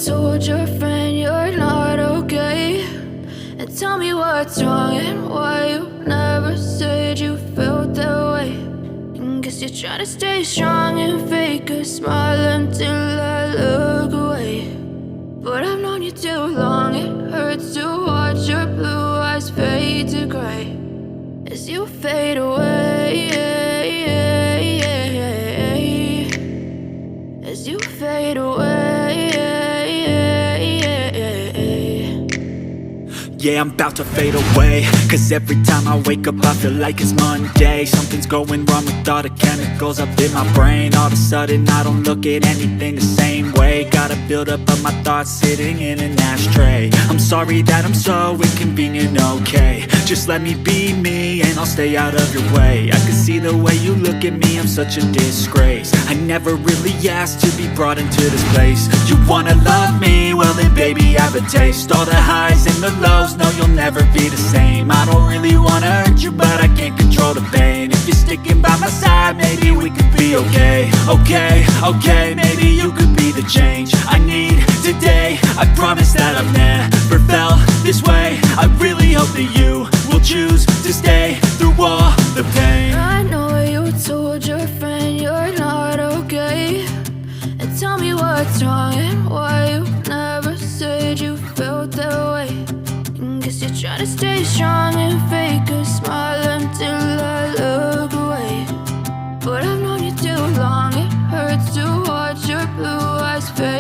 told your friend you're not okay, and tell me what's wrong and why you never said you felt that way. And guess you're trying to stay strong and fake a smile until I look away. But I've known you too long, it hurts to watch your blue eyes fade to gray as you fade away, as you fade away. Yeah, I'm about to fade away, cause every time I wake up I feel like it's Monday. Something's going wrong with all the chemicals up in my brain. All of a sudden I don't look at anything the same way. Gotta build up of my thoughts sitting in an ashtray. I'm sorry that I'm so inconvenient, okay. Just let me be me and I'll stay out of your way. I can see the way you look at me, I'm such a disgrace. I never really asked to be brought into this place. You wanna love me? Well then baby I have a taste. All the highs and the lows, no you'll never be the same. I don't really wanna hurt you but I can't control the pain. If you're sticking by my side maybe we could be okay. Okay, maybe you could be the change I need today. I promise that I've never felt this way. I really hope that you will choose to stay through all the pain. I know you told your friend you're not okay, and tell me what's wrong and why you never said you felt that way. And guess you're trying to stay strong and fake a smile until I look away. But I've known you too long, it hurts to watch your blue eyes fade